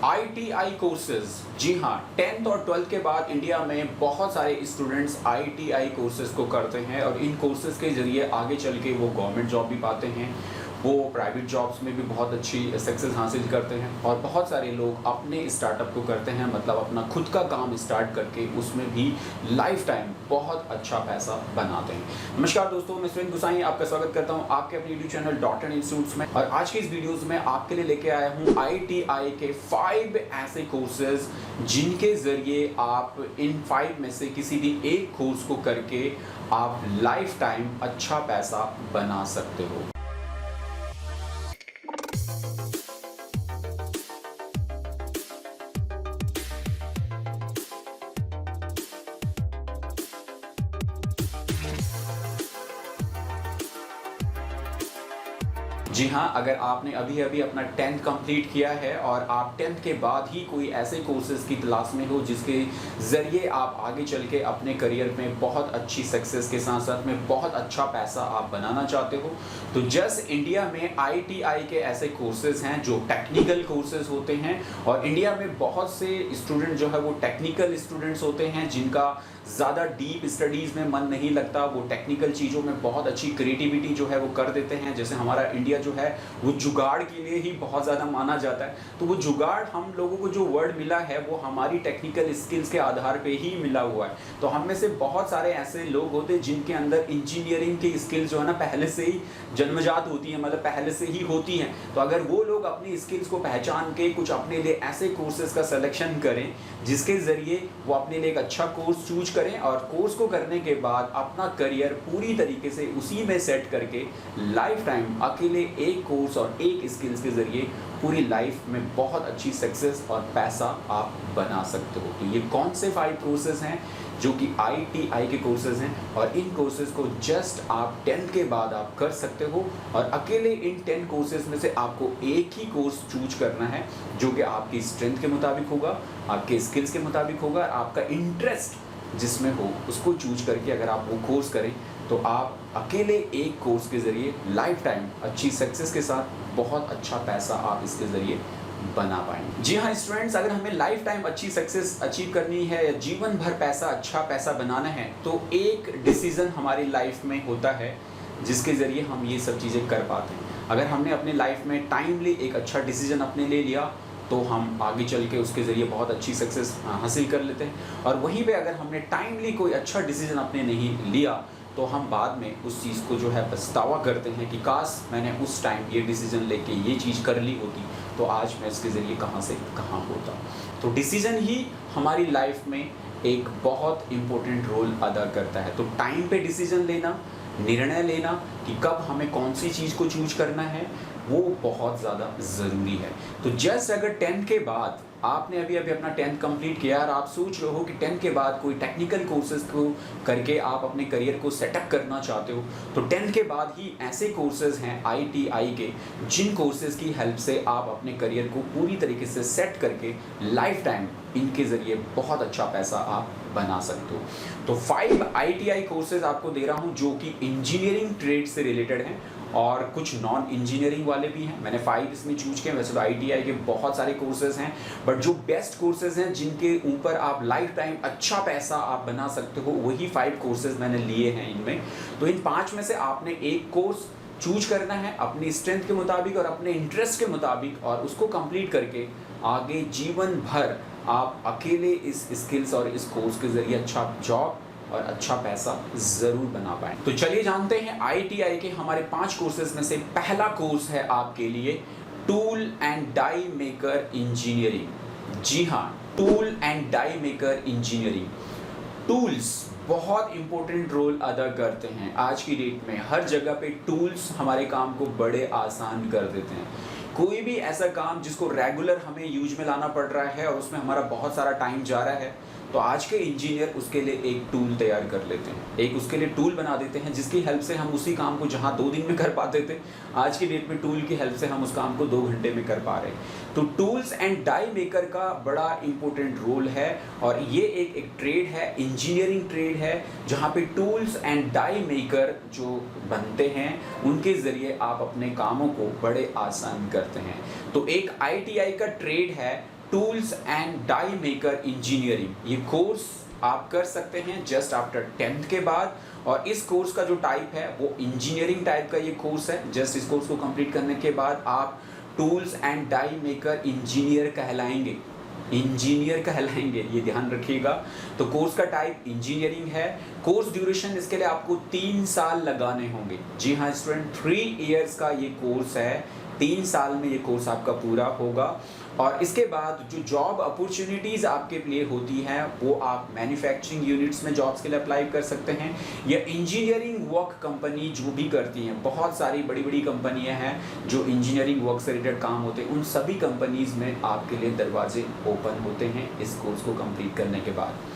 ITI courses, जी हाँ, 10th और 12th के बाद इंडिया में बहुत सारे स्टूडेंट्स आईटीआई कोर्सेज को करते हैं और इन कोर्सेज के ज़रिए आगे चल के वो गवर्नमेंट जॉब भी पाते हैं, वो प्राइवेट जॉब्स में भी बहुत अच्छी सक्सेस हासिल करते हैं और बहुत सारे लोग अपने स्टार्टअप को करते हैं, मतलब अपना खुद का काम स्टार्ट करके उसमें भी लाइफ टाइम बहुत अच्छा पैसा बनाते हैं। नमस्कार दोस्तों, मैं सुरेंद्र गुसाई आपका स्वागत करता हूं आपके अपने यूट्यूब चैनल डॉक्टर इंस्टीट्यूट्स में। और आज के इस वीडियोस में आपके लिए लेके आया हूं आईटीआई के 5 ऐसे कोर्सेज जिनके जरिए आप इन 5 में से किसी भी एक कोर्स को करके आप लाइफ टाइम अच्छा पैसा बना सकते हो। जी हाँ, अगर आपने अभी अपना 10th कंप्लीट किया है और आप 10th के बाद ही कोई ऐसे कोर्सेज़ की तलाश में हो जिसके ज़रिए आप आगे चल के अपने करियर में बहुत अच्छी सक्सेस के साथ साथ में बहुत अच्छा पैसा आप बनाना चाहते हो, तो जस्ट इंडिया में आईटीआई के ऐसे कोर्सेज़ हैं जो टेक्निकल कोर्सेज़ होते हैं। और इंडिया में बहुत से स्टूडेंट जो है वो टेक्निकल स्टूडेंट्स होते हैं जिनका ज़्यादा डीप स्टडीज़ में मन नहीं लगता, वो टेक्निकल चीज़ों में बहुत अच्छी क्रिएटिविटी जो है वो कर देते हैं। जैसे हमारा इंडिया जो है वो जुगाड़ के लिए ही बहुत ज़्यादा माना जाता है, तो वो जुगाड़ हम लोगों को जो वर्ड मिला है वो हमारी टेक्निकल स्किल्स के आधार पे ही मिला हुआ है। तो हम में से बहुत सारे ऐसे लोग होते हैं जिनके अंदर इंजीनियरिंग की स्किल्स जो है ना पहले से ही जन्मजात होती हैं, मतलब पहले से ही होती हैं। तो अगर वो लोग अपनी स्किल्स को पहचान के कुछ अपने लिए ऐसे कोर्सेज़ का सिलेक्शन करें जिसके ज़रिए वो अपने लिए एक अच्छा कोर्स चूज करें और कोर्स को करने के बाद अपना करियर पूरी तरीके से उसी में सेट करके लाइफ टाइम अकेले एक कोर्स और एक स्किल्स के ज़रिए पूरी लाइफ में बहुत अच्छी सक्सेस और पैसा आप बना सकते हो। तो ये कौन से 5 कोर्सेज़ हैं जो कि आईटीआई के कोर्सेज़ हैं और इन कोर्सेज़ को जस्ट आप 10th के बाद आप कर सकते हो और अकेले इन 10 कोर्सेज़ में से आपको एक ही कोर्स चूज करना है जो कि आपकी स्ट्रेंथ के मुताबिक होगा, आपके स्किल्स के मुताबिक होगा, आपका इंटरेस्ट जिसमें हो उसको चूज करके अगर आप वो कोर्स करें तो आप अकेले एक कोर्स के ज़रिए लाइफ टाइम अच्छी सक्सेस के साथ बहुत अच्छा पैसा आप इसके ज़रिए बना पाएंगे। जी हाँ स्टूडेंट्स, अगर हमें लाइफ टाइम अच्छी सक्सेस अचीव करनी है या जीवन भर अच्छा पैसा बनाना है तो एक डिसीजन हमारी लाइफ में होता है जिसके ज़रिए हम ये सब चीज़ें कर पाते हैं। अगर हमने अपने लाइफ में टाइमली एक अच्छा डिसीजन अपने ले लिया तो हम आगे चल के उसके ज़रिए बहुत अच्छी सक्सेस हासिल कर लेते हैं। और वहीं पे अगर हमने टाइमली कोई अच्छा डिसीजन अपने नहीं लिया तो हम बाद में उस चीज़ को जो है पछतावा करते हैं कि काश मैंने उस टाइम ये डिसीजन लेके ये चीज़ कर ली होती तो आज मैं इसके ज़रिए कहाँ से कहाँ होता। तो डिसीजन ही हमारी लाइफ में एक बहुत इम्पोर्टेंट रोल अदा करता है। तो टाइम पे डिसीजन लेना, निर्णय लेना कि कब हमें कौन सी चीज़ को चूज करना है वो बहुत ज़्यादा ज़रूरी है। तो जस्ट अगर 10th के बाद आपने अभी अपना 10th कंप्लीट किया और आप सोच रहे हो कि 10th के बाद कोई टेक्निकल कोर्सेज को करके आप अपने करियर को सेटअप करना चाहते हो तो 10th के बाद ही ऐसे कोर्सेज हैं आईटीआई के जिन कोर्सेज की हेल्प से आप अपने करियर को पूरी तरीके से सेट करके लाइफ टाइम इनके ज़रिए बहुत अच्छा पैसा आप बना सकते हो। तो 5 आईटीआई कोर्सेज आपको दे रहा हूँ जो कि इंजीनियरिंग ट्रेड से रिलेटेड हैं और कुछ नॉन इंजीनियरिंग वाले भी हैं। मैंने 5 इसमें चूज किए। वैसे तो आईटीआई के बहुत सारे कोर्सेज हैं बट जो बेस्ट कोर्सेज हैं जिनके ऊपर आप लाइफ टाइम अच्छा पैसा आप बना सकते हो वही 5 कोर्सेज मैंने लिए हैं इनमें। तो इन 5 में से आपने एक कोर्स चूज करना है अपनी स्ट्रेंथ के मुताबिक और अपने इंटरेस्ट के मुताबिक और उसको कंप्लीट करके आगे जीवन भर आप अकेले इस स्किल्स और इस कोर्स के ज़रिए अच्छा जॉब और अच्छा पैसा ज़रूर बना पाएं। तो चलिए जानते हैं आईटीआई के हमारे 5 कोर्सेज में से पहला कोर्स है आपके लिए tool and die maker engineering. जी हाँ, tool and die maker engineering. Tools बहुत इंपॉर्टेंट रोल अदा करते हैं आज की डेट में। हर जगह पे टूल्स हमारे काम को बड़े आसान कर देते हैं। कोई भी ऐसा काम जिसको रेगुलर हमें यूज में लाना पड़ रहा है और उसमें हमारा बहुत सारा टाइम जा रहा है तो आज के इंजीनियर उसके लिए एक टूल तैयार कर लेते हैं, एक उसके लिए टूल बना देते हैं जिसकी हेल्प से हम उसी काम को जहां 2 दिन में कर पाते थे आज की डेट में टूल की हेल्प से हम उस काम को 2 घंटे में कर पा रहे हैं। तो टूल्स एंड डाई मेकर का बड़ा इंपॉर्टेंट रोल है और ये एक ट्रेड है, इंजीनियरिंग ट्रेड है जहाँ पे टूल्स एंड डाई मेकर जो बनते हैं उनके ज़रिए आप अपने कामों को बड़े आसान करते हैं। तो एक आईटीआई का ट्रेड है tools and die maker engineering. ये कोर्स आप कर सकते हैं जस्ट आफ्टर 10th के बाद, और इस कोर्स का जो टाइप है वो इंजीनियरिंग टाइप का ये कोर्स है। जस्ट इस कोर्स को कंप्लीट करने के बाद आप tools and die maker engineer कहलाएंगे, इंजीनियर कहलाएंगे, ये ध्यान रखिएगा। तो कोर्स का टाइप इंजीनियरिंग है। कोर्स ड्यूरेशन इसके लिए आपको 3 साल लगाने होंगे। जी हाँ स्टूडेंट, 3 इयर्स का ये कोर्स है, 3 साल में ये कोर्स आपका पूरा होगा। और इसके बाद जो जॉब अपॉर्चुनिटीज़ आपके लिए होती हैं वो आप मैन्युफैक्चरिंग यूनिट्स में जॉब्स के लिए अप्लाई कर सकते हैं, या इंजीनियरिंग वर्क कंपनी जो भी करती हैं, बहुत सारी बड़ी बड़ी कंपनियां हैं जो इंजीनियरिंग वर्क से रिलेटेड काम होते हैं, उन सभी कंपनीज़ में आपके लिए दरवाजे ओपन होते हैं इस कोर्स को कंप्लीट करने के बाद।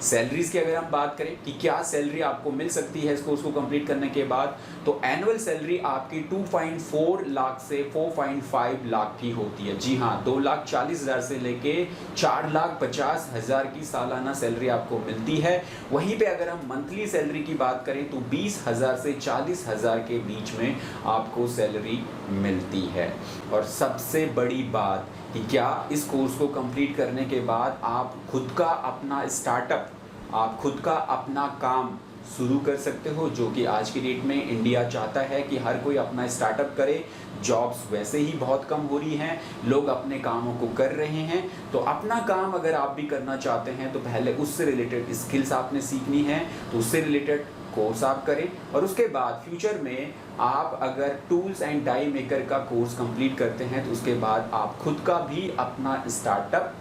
सैलरीज की अगर हम बात करें कि क्या सैलरी आपको मिल सकती है इस कोर्स को कंप्लीट करने के बाद, तो एनुअल सैलरी आपकी 2.4 लाख से 4.5 लाख की होती है। जी हाँ, 2,40,000 से लेके 4,50,000 की सालाना सैलरी आपको मिलती है। वहीं पे अगर हम मंथली सैलरी की बात करें तो 20,000 से 40,000 के बीच में आपको सैलरी मिलती है। और सबसे बड़ी बात कि क्या इस कोर्स को कंप्लीट करने के बाद आप खुद का अपना स्टार्टअप, आप खुद का अपना काम शुरू कर सकते हो, जो कि आज की डेट में इंडिया चाहता है कि हर कोई अपना स्टार्टअप करे। जॉब्स वैसे ही बहुत कम हो रही हैं, लोग अपने कामों को कर रहे हैं। तो अपना काम अगर आप भी करना चाहते हैं तो पहले उससे रिलेटेड स्किल्स आपने सीखनी है, तो उससे रिलेटेड कोर्स आप करें। और उसके बाद फ्यूचर में आप अगर टूल्स एंड डाई मेकर का कोर्स कंप्लीट करते हैं तो उसके बाद आप खुद का भी अपना स्टार्टअप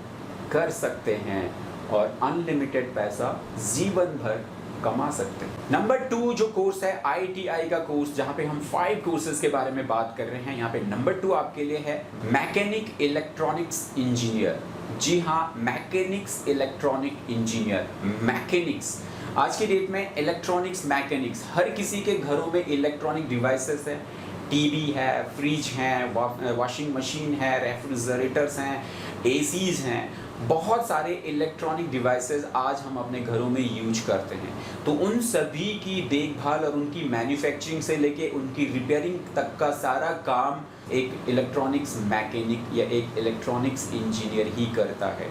कर सकते हैं और अनलिमिटेड पैसा जीवन भर कमा सकते हैं। नंबर 2 जो कोर्स है ITI का कोर्स, जहां पे हम 5 कोर्सेज के बारे में बात कर रहे हैं। यहाँ पे नंबर 2 आपके लिए है मैकेनिक इलेक्ट्रॉनिक्स इंजीनियर। जी हाँ, मैकेनिक्स इलेक्ट्रॉनिक इंजीनियर, मैकेनिक्स। आज की डेट में इलेक्ट्रॉनिक्स मैकेनिक्स, हर किसी के घरों में इलेक्ट्रॉनिक डिवाइसेस है, टीवी है, फ्रिज है, वॉशिंग मशीन है, रेफ्रिजरेटर्स हैं, एसीज हैं, बहुत सारे इलेक्ट्रॉनिक डिवाइसेस आज हम अपने घरों में यूज करते हैं। तो उन सभी की देखभाल और उनकी मैन्युफैक्चरिंग से लेके उनकी रिपेयरिंग तक का सारा काम एक इलेक्ट्रॉनिक्स मैकेनिक या एक इलेक्ट्रॉनिक्स इंजीनियर ही करता है।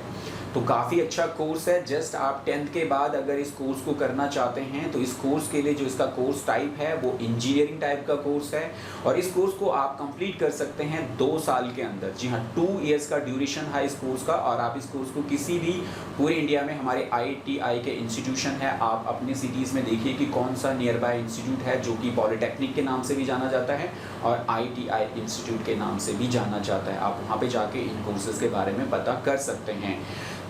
तो काफ़ी अच्छा कोर्स है। जस्ट आप 10th के बाद अगर इस कोर्स को करना चाहते हैं तो इस कोर्स के लिए जो इसका कोर्स टाइप है वो इंजीनियरिंग टाइप का कोर्स है, और इस कोर्स को आप कंप्लीट कर सकते हैं 2 साल के अंदर। जी हाँ, 2 इयर्स का ड्यूरेशन है इस कोर्स का, और आप इस कोर्स को किसी भी पूरे इंडिया में हमारे ITI के इंस्टीट्यूशन है, आप अपनी सिटीज़ में देखिए कि कौन सा नियर बाय इंस्टीट्यूट है जो कि पॉलिटेक्निक के नाम से भी जाना जाता है और ITI इंस्टीट्यूट के नाम से भी जाना जाता है। आप वहाँ पे जाके इन कोर्सेज के बारे में पता कर सकते हैं।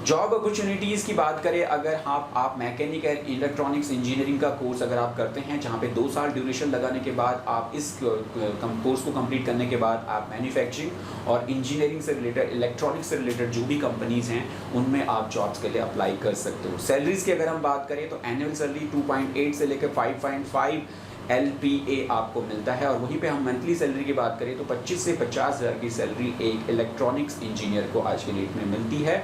जॉब अपॉर्चुनिटीज़ की बात करें, अगर आप मैकेनिक एंड इलेक्ट्रॉनिक्स इंजीनियरिंग का कोर्स अगर आप करते हैं, जहाँ पे 2 साल ड्यूरेशन लगाने के बाद आप इस कोर्स को कंप्लीट करने के बाद आप मैन्युफैक्चरिंग और इंजीनियरिंग से रिलेटेड, इलेक्ट्रॉनिक्स से रिलेटेड जो भी कंपनीज़ हैं उनमें आप जॉब्स के लिए अप्लाई कर सकते हो। सैलरीज़ की अगर हम बात करें तो एनुअल सैलरी 2.8 से लेकर 5.5 LPA आपको मिलता है, और वहीं पे हम मंथली सैलरी की बात करें तो 25 से 50,000 की सैलरी एक इलेक्ट्रॉनिक्स इंजीनियर को आज की डेट में मिलती है।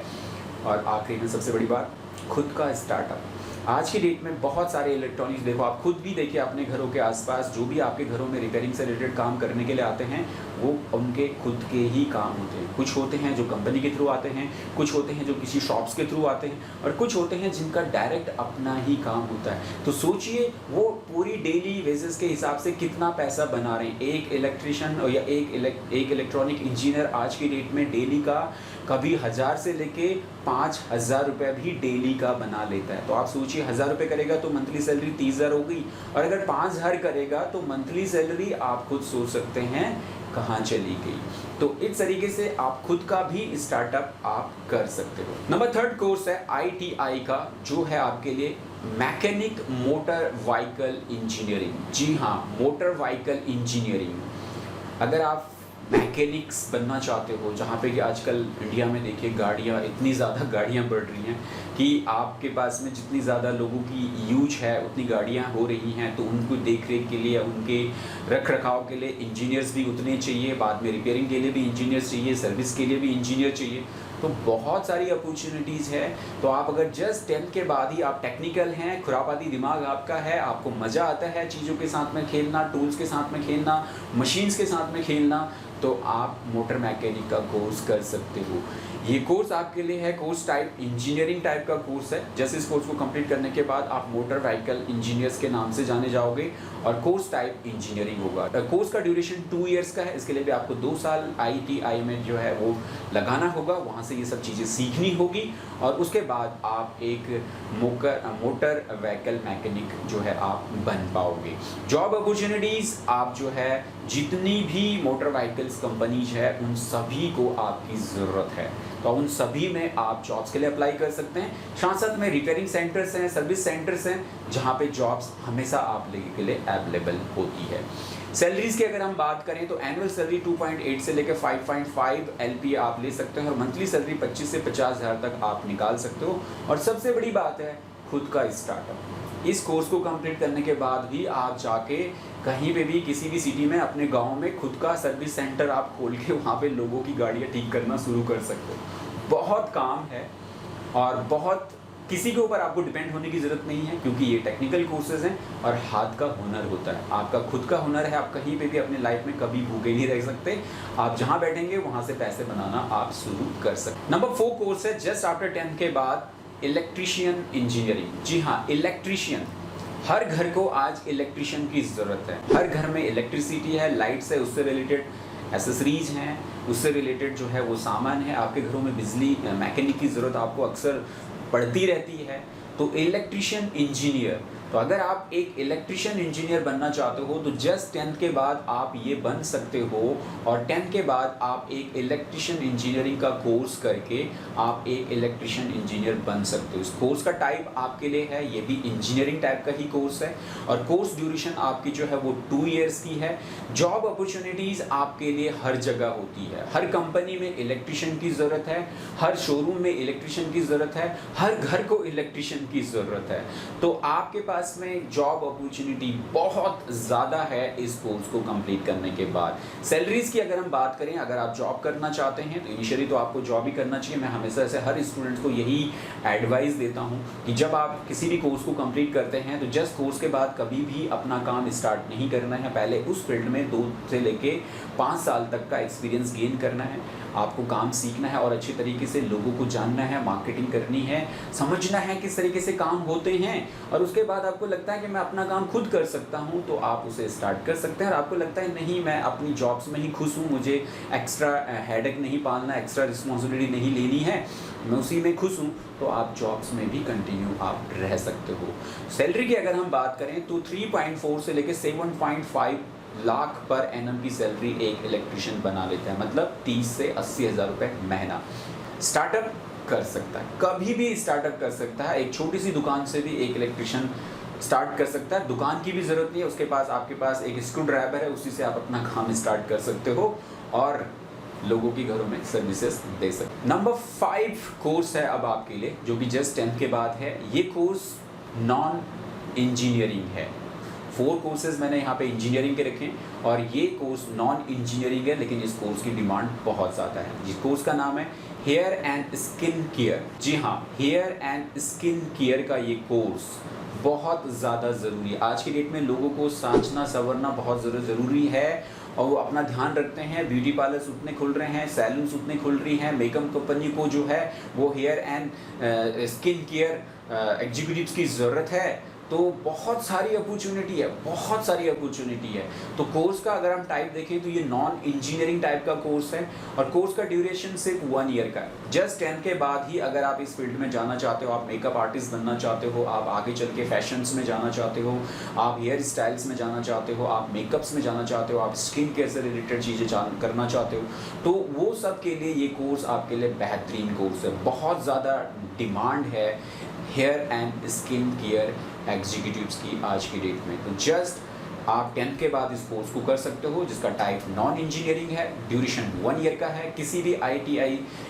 और आखिरी में सबसे बड़ी बात, खुद का स्टार्टअप। आज की डेट में बहुत सारे इलेक्ट्रॉनिक्स, देखो आप खुद भी देखिए अपने घरों के आसपास जो भी आपके घरों में रिपेयरिंग से रिलेटेड काम करने के लिए आते हैं वो उनके खुद के ही काम होते हैं। कुछ होते हैं जो कंपनी के थ्रू आते हैं, कुछ होते हैं जो किसी शॉप्स के थ्रू आते हैं, और कुछ होते हैं जिनका डायरेक्ट अपना ही काम होता है। तो सोचिए वो पूरी डेली बेसिस के हिसाब से कितना पैसा बना रहे हैं। एक इलेक्ट्रिशियन या एक इलेक्ट्रॉनिक इंजीनियर आज की डेट में डेली का कभी 1000 से लेके 5,000 रुपये भी डेली का बना लेता है। तो आप सोचिए 1000 रुपये करेगा तो मंथली सैलरी 30,000 हो गई, और अगर 5,000 करेगा तो मंथली सैलरी आप खुद सोच सकते हैं कहाँ चली गई। तो इस तरीके से आप खुद का भी स्टार्टअप आप कर सकते हो। नंबर 3 कोर्स है ITI का, जो है आपके लिए मैकेनिक मोटर व्हीकल इंजीनियरिंग। जी हाँ, मोटर व्हीकल इंजीनियरिंग। अगर आप मैकेनिक्स बनना चाहते हो, जहाँ पे कि आजकल इंडिया में देखिए गाड़ियाँ, इतनी ज़्यादा गाड़ियाँ बढ़ रही हैं कि आपके पास में जितनी ज़्यादा लोगों की यूज है उतनी गाड़ियाँ हो रही हैं, तो उनको देख रेख के लिए, उनके रख रखाव के लिए इंजीनियर्स भी उतने चाहिए, बाद में रिपेयरिंग के लिए भी इंजीनियर्स चाहिए, सर्विस के लिए भी इंजीनियर चाहिए। तो बहुत सारी अपॉर्चुनिटीज़ है। तो आप अगर जस्ट 10th के बाद ही आप टेक्निकल हैं, खुरापाती दिमाग आपका है, आपको मज़ा आता है चीज़ों के साथ में खेलना, टूल्स के साथ में खेलना, मशीन्स के साथ में खेलना, तो आप मोटर मैकेनिक का कोर्स कर सकते हो। ये कोर्स आपके लिए है कोर्स टाइप इंजीनियरिंग टाइप का कोर्स है। जैसे इस कोर्स को कंप्लीट करने के बाद आप मोटर व्हीकल इंजीनियर्स के नाम से जाने जाओगे और कोर्स टाइप इंजीनियरिंग होगा। कोर्स का ड्यूरेशन 2 इयर्स का है। इसके लिए भी आपको 2 साल ITI में जो है वो लगाना होगा, वहाँ से ये सब चीज़ें सीखनी होगी और उसके बाद आप एक मोटर व्हीकल मैकेनिक जो है आप बन पाओगे। जॉब अपॉर्चुनिटीज़ आप जो है जितनी भी मोटर व्हीकल्स कंपनीज है उन सभी को आपकी ज़रूरत है, तो उन सभी में आप जॉब्स के लिए अप्लाई कर सकते हैं। साथ साथ में रिपेयरिंग सेंटर्स हैं, सर्विस सेंटर्स हैं, जहाँ पे जॉब्स हमेशा आप लोगों के लिए अवेलेबल होती है। सैलरीज की अगर हम बात करें तो एनुअल सैलरी 2.8 से लेकर 5.5 LPA आप ले सकते हैं और मंथली सैलरी 25 से 50 हज़ार तक आप निकाल सकते हो। और सबसे बड़ी बात है खुद का स्टार्टअप। इस कोर्स को कंप्लीट करने के बाद भी आप जाके कहीं पे भी किसी भी सिटी में अपने गांव में खुद का सर्विस सेंटर आप खोल के वहाँ पे लोगों की गाड़ियाँ ठीक करना शुरू कर सकते हो। बहुत काम है और बहुत किसी के ऊपर आपको डिपेंड होने की ज़रूरत नहीं है, क्योंकि ये टेक्निकल कोर्सेज हैं और हाथ का हुनर होता है। आपका खुद का हुनर है, आप कहीं पे भी अपने लाइफ में कभी भूखे नहीं रह सकते। आप जहाँ बैठेंगे वहाँ से पैसे बनाना आप शुरू कर सकते। नंबर 4 कोर्स है जस्ट आफ्टर 10th के बाद इलेक्ट्रीशियन इंजीनियरिंग। जी हाँ, इलेक्ट्रीशियन। हर घर को आज इलेक्ट्रीशियन की ज़रूरत है। हर घर में इलेक्ट्रिसिटी है, लाइट्स है, उससे रिलेटेड एसेसरीज हैं, उससे रिलेटेड जो है वो सामान है। आपके घरों में बिजली मैकेनिक की ज़रूरत आपको अक्सर पड़ती रहती है। तो इलेक्ट्रीशियन इंजीनियर, तो अगर आप एक इलेक्ट्रीशियन इंजीनियर बनना चाहते हो तो जस्ट 10th के बाद आप ये बन सकते हो और 10th के बाद आप एक इलेक्ट्रीशियन इंजीनियरिंग का कोर्स करके आप एक इलेक्ट्रीशियन इंजीनियर बन सकते हो। इस कोर्स का टाइप आपके लिए है, ये भी इंजीनियरिंग टाइप का ही कोर्स है और कोर्स ड्यूरेशन आपकी जो है वो 2 इयर्स की है। जॉब अपॉर्चुनिटीज़ आपके लिए हर जगह होती है। हर कंपनी में इलेक्ट्रीशियन की ज़रूरत है, हर शोरूम में इलेक्ट्रीशियन की ज़रूरत है, हर घर को इलेक्ट्रीशियन की ज़रूरत है। तो आपके पास में जॉब अपॉर्चुनिटी बहुत ज़्यादा है इस कोर्स को कंप्लीट करने के बाद। सैलरीज की अगर हम बात करें, अगर आप जॉब करना चाहते हैं तो इनिशियली तो आपको जॉब ही करना चाहिए। मैं हमेशा से हर स्टूडेंट्स को यही एडवाइस देता हूं कि जब आप किसी भी कोर्स को कंप्लीट करते हैं तो जस्ट कोर्स के बाद कभी भी अपना काम स्टार्ट नहीं करना है। पहले उस फील्ड में 2 से लेके 5 साल तक का एक्सपीरियंस गेन करना है। आपको काम सीखना है और अच्छी तरीके से लोगों को जानना है, मार्केटिंग करनी है, समझना है किस तरीके से काम होते हैं और उसके बाद आपको लगता है कि मैं अपना काम खुद कर सकता हूं तो आप उसे स्टार्ट कर सकते हैं। और आपको लगता है नहीं, मैं अपनी जॉब्स में ही खुश हूं, मुझे एक्स्ट्रा हेडेक नहीं पालना, एक्स्ट्रा रिस्पॉन्सिबिलिटी नहीं लेनी है, मैं उसी में खुश हूँ, तो आप जॉब्स में भी कंटिन्यू आप रह सकते हो। सैलरी की अगर हम बात करें तो 3.4 से लेकर 7.5 लाख पर एनम की सैलरी एक इलेक्ट्रीशियन बना लेता है, मतलब 30 से 80 हज़ार रुपये महीना। स्टार्टअप कर सकता है, कभी भी स्टार्टअप कर सकता है। एक छोटी सी दुकान से भी एक इलेक्ट्रीशियन स्टार्ट कर सकता है। दुकान की भी ज़रूरत नहीं है, उसके पास आपके पास एक स्क्रू ड्राइवर है, उसी से आप अपना काम स्टार्ट कर सकते हो और लोगों की घरों में सर्विसेज दे सकते। नंबर 5 कोर्स है अब आपके लिए, जो कि जस्ट 10th के बाद है। ये कोर्स नॉन इंजीनियरिंग है। 4 कोर्सेज मैंने यहाँ पे इंजीनियरिंग के रखे और ये कोर्स नॉन इंजीनियरिंग है, लेकिन इस कोर्स की डिमांड बहुत ज़्यादा है। जिस कोर्स का नाम है हेयर एंड स्किन केयर। जी हाँ, हेयर एंड स्किन केयर का ये कोर्स बहुत ज़्यादा ज़रूरी है। आज की डेट में लोगों को साँचना संवरना बहुत ज़रूरी है और वो अपना ध्यान रखते हैं। ब्यूटी पार्लर्स उतने खुल रहे हैं, सैलून्स उतने खुल रही हैं, मेकअप कंपनी को जो है वो hair and skin care executives की ज़रूरत है। तो बहुत सारी अपॉर्चुनिटी है, बहुत सारी अपॉर्चुनिटी है। तो कोर्स का अगर हम टाइप देखें तो ये नॉन इंजीनियरिंग टाइप का कोर्स है और कोर्स का ड्यूरेशन सिर्फ 1 ईयर का है। जस्ट 10th के बाद ही अगर आप इस फील्ड में जाना चाहते हो, आप मेकअप आर्टिस्ट बनना चाहते हो, आप आगे चल के फैशंस में जाना चाहते हो, आप हेयर स्टाइल्स में जाना चाहते हो, आप मेकअप्स में जाना चाहते हो, आप स्किन केयर से रिलेटेड चीज़ें करना चाहते हो, तो वो सब के लिए ये कोर्स आपके लिए बेहतरीन कोर्स है। बहुत ज़्यादा डिमांड है hair and skin care executives की आज की डेट में। तो जस्ट आप 10th के बाद इस कोर्स को कर सकते हो, जिसका टाइप नॉन इंजीनियरिंग है, ड्यूरेशन 1 ईयर का है। किसी भी ITI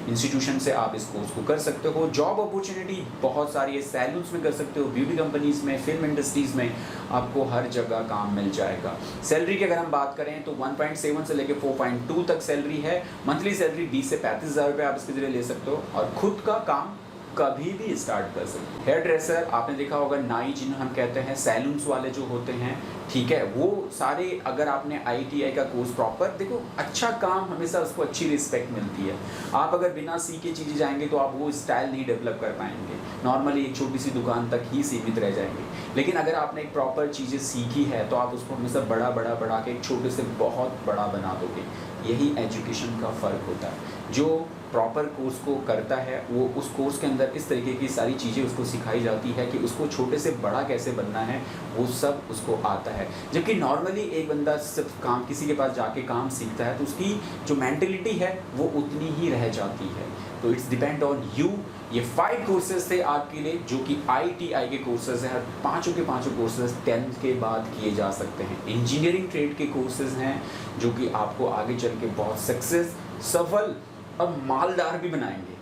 इंस्टीट्यूशन से आप इस कोर्स को कर सकते हो। जॉब अपॉर्चुनिटी बहुत सारी है, सैलून्स में कर सकते हो, ब्यूटी कंपनीज में, फिल्म इंडस्ट्रीज़ में, आपको हर जगह काम मिल जाएगा। सैलरी की अगर हम बात करें तो 1.7 से लेकर 4.2 तक सैलरी है। मंथली सैलरी 20 से 35 हज़ार रुपये आप इसके जरिए ले सकते हो और खुद का काम कभी भी स्टार्ट कर सकते हो। हेयर ड्रेसर आपने देखा होगा, नाई जिन्हें हम कहते हैं, सैलून्स वाले जो होते हैं, ठीक है, वो सारे अगर आपने ITI का कोर्स प्रॉपर, देखो अच्छा काम हमेशा उसको अच्छी रिस्पेक्ट मिलती है। आप अगर बिना सीखे चीज़ें जाएंगे तो आप वो स्टाइल नहीं डेवलप कर पाएंगे, नॉर्मली एक छोटी सी दुकान तक ही सीमित रह जाएंगे। लेकिन अगर आपने एक प्रॉपर चीज़ें सीखी है तो आप उसको हमेशा बड़ा बड़ा बढ़ा के एक छोटे से बहुत बड़ा बना दोगे। यही एजुकेशन का फ़र्क होता है। जो प्रॉपर कोर्स को करता है वो उस कोर्स के अंदर इस तरीके की सारी चीज़ें उसको सिखाई जाती है कि उसको छोटे से बड़ा कैसे बनना है, वो सब उसको आता है। जबकि नॉर्मली एक बंदा सिर्फ काम, किसी के पास जाके काम सीखता है तो उसकी जो मेंटलिटी है वो उतनी ही रह जाती है। तो इट्स डिपेंड ऑन यू। ये 5 कोर्सेज थे आपके लिए, जो कि ITI के कोर्सेज हैं। पाँचों के पाँचों कोर्सेज 10th के बाद किए जा सकते हैं। इंजीनियरिंग ट्रेड के कोर्सेज हैं जो कि आपको आगे चल के बहुत सक्सेस, सफल और मालदार भी बनाएंगे।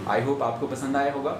आई होप आपको पसंद आया होगा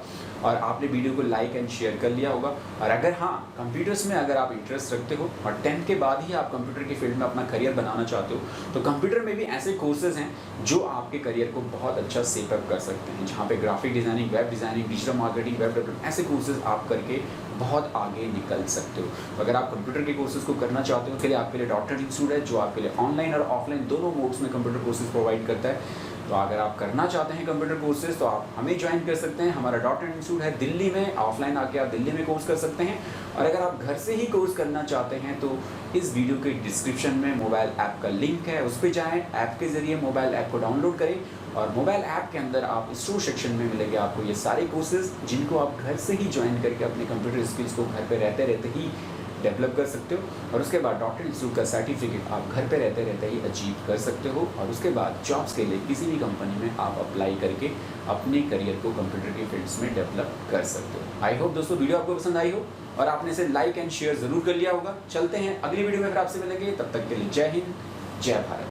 और आपने वीडियो को लाइक एंड शेयर कर लिया होगा। और अगर हाँ, कंप्यूटर्स में अगर आप इंटरेस्ट रखते हो और 10th के बाद ही आप कंप्यूटर की फील्ड में अपना करियर बनाना चाहते हो, तो कंप्यूटर में भी ऐसे कोर्सेज हैं जो आपके करियर को बहुत अच्छा सेटअप कर सकते हैं, जहाँ पे graphic designing, web designing, digital marketing, web development, ऐसे कोर्सेज आप करके बहुत आगे निकल सकते हो। तो अगर आप कंप्यूटर के कोर्सेज को करना चाहते हो, उसके लिए आपके लिए डॉक्टर इंस्टीट्यूट है, जो आपके लिए ऑनलाइन और ऑफलाइन दोनों मोड्स में कंप्यूटर कोर्सेज प्रोवाइड करता है। तो अगर आप करना चाहते हैं कंप्यूटर कोर्सेज तो आप हमें ज्वाइन कर सकते हैं। हमारा डॉक्टर इंस्टीट्यूट है दिल्ली में, ऑफलाइन आके आप दिल्ली में कोर्स कर सकते हैं। और अगर आप घर से ही कोर्स करना चाहते हैं तो इस वीडियो के डिस्क्रिप्शन में मोबाइल ऐप का लिंक है, उस पर जाएँ, ऐप के ज़रिए मोबाइल ऐप को डाउनलोड करें और मोबाइल ऐप के अंदर आप स्टोर सेक्शन में मिलेंगे आपको ये सारे कोर्सेज, जिनको आप घर से ही ज्वाइन करके अपने कंप्यूटर स्किल्स को घर पे रहते रहते ही डेवलप कर सकते हो। और उसके बाद डॉक्टर इंस्टीट्यूट का सर्टिफिकेट आप घर पे रहते रहते ही अचीव कर सकते हो। और उसके बाद जॉब्स के लिए किसी भी कंपनी में आप अप्लाई करके अपने करियर को कंप्यूटर की फील्ड्स में डेवलप कर सकते हो। आई होप दोस्तों वीडियो आपको पसंद आई हो और आपने इसे लाइक एंड शेयर ज़रूर कर लिया होगा। चलते हैं अगली वीडियो में फिर आपसे मिलेंगे, तब तक के लिए जय हिंद, जय भारत।